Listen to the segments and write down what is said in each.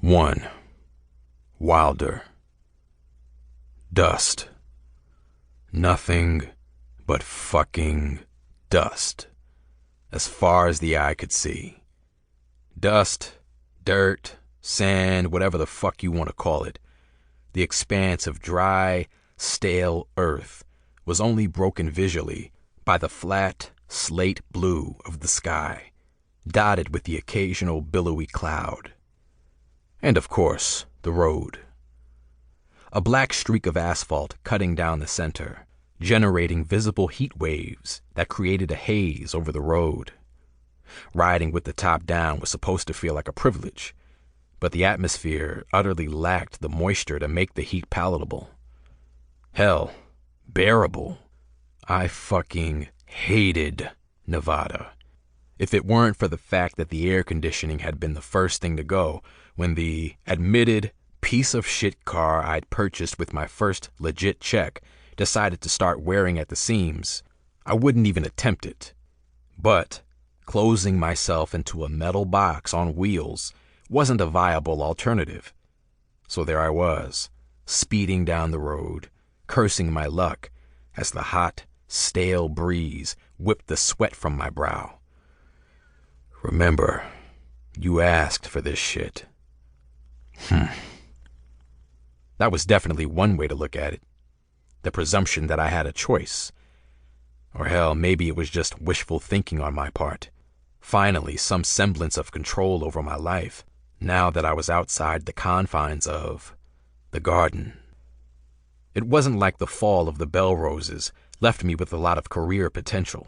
1. Wilder. Dust. Nothing but fucking dust, as far as the eye could see. Dust, dirt, sand, whatever the fuck you want to call it. The expanse of dry, stale earth was only broken visually by the flat, slate blue of the sky, dotted with the occasional billowy cloud. And of course, the road. A black streak of asphalt cutting down the center, generating visible heat waves that created a haze over the road. Riding with the top down was supposed to feel like a privilege, but the atmosphere utterly lacked the moisture to make the heat palatable. Hell, bearable. I fucking hated Nevada. If it weren't for the fact that the air conditioning had been the first thing to go when the admitted piece of shit car I'd purchased with my first legit check decided to start wearing at the seams, I wouldn't even attempt it. But closing myself into a metal box on wheels wasn't a viable alternative. So there I was, speeding down the road, cursing my luck as the hot, stale breeze whipped the sweat from my brow. Remember, you asked for this shit. That was definitely one way to look at it. The presumption that I had a choice. Or hell, maybe it was just wishful thinking on my part. Finally, some semblance of control over my life, now that I was outside the confines of the garden. It wasn't like the fall of the bell roses left me with a lot of career potential.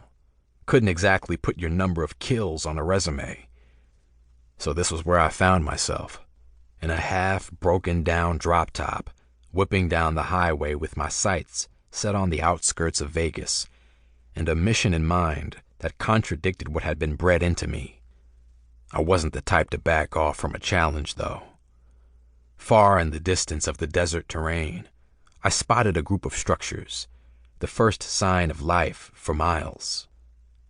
Couldn't exactly put your number of kills on a resume. So this was where I found myself, in a half-broken-down drop-top, whipping down the highway with my sights set on the outskirts of Vegas, and a mission in mind that contradicted what had been bred into me. I wasn't the type to back off from a challenge, though. Far in the distance of the desert terrain, I spotted a group of structures, the first sign of life for miles.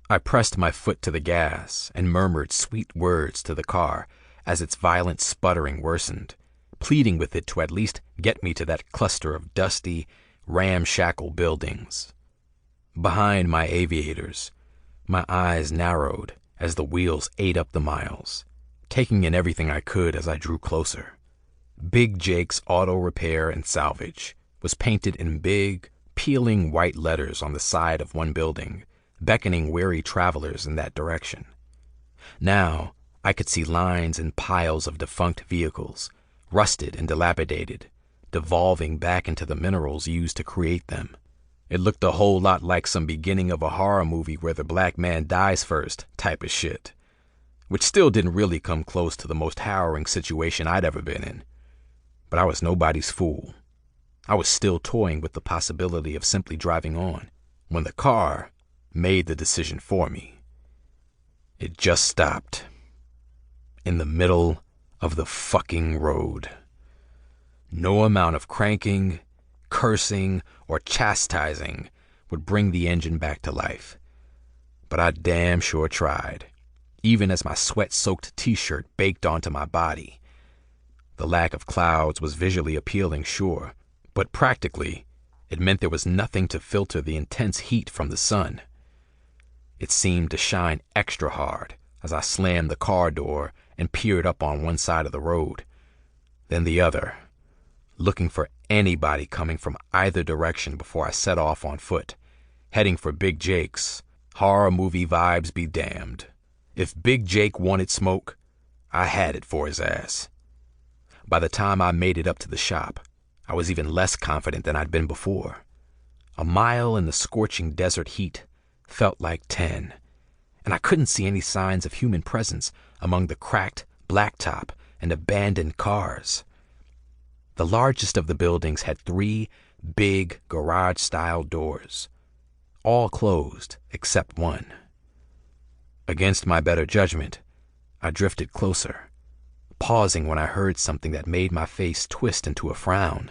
I pressed my foot to the gas and murmured sweet words to the car as its violent sputtering worsened, pleading with it to at least get me to that cluster of dusty, ramshackle buildings. Behind my aviators, my eyes narrowed as the wheels ate up the miles, taking in everything I could as I drew closer. Big Jake's Auto Repair and Salvage was painted in big, peeling white letters on the side of one building, beckoning weary travelers in that direction. Now, I could see lines and piles of defunct vehicles, rusted and dilapidated, devolving back into the minerals used to create them. It looked a whole lot like some beginning of a horror movie where the black man dies first type of shit, which still didn't really come close to the most harrowing situation I'd ever been in. But I was nobody's fool. I was still toying with the possibility of simply driving on when the car made the decision for me. It just stopped. In the middle of the fucking road. No amount of cranking, cursing, or chastising would bring the engine back to life. But I damn sure tried, even as my sweat-soaked t-shirt baked onto my body. The lack of clouds was visually appealing, sure, but practically, it meant there was nothing to filter the intense heat from the sun. It seemed to shine extra hard as I slammed the car door and peered up on one side of the road, then the other, looking for anybody coming from either direction before I set off on foot, heading for Big Jake's. Horror movie vibes be damned. If Big Jake wanted smoke, I had it for his ass. By the time I made it up to the shop, I was even less confident than I'd been before. A mile in the scorching desert heat felt like 10, and I couldn't see any signs of human presence among the cracked blacktop and abandoned cars. The largest of the buildings had 3 big garage-style doors, all closed except one. Against my better judgment, I drifted closer, pausing when I heard something that made my face twist into a frown.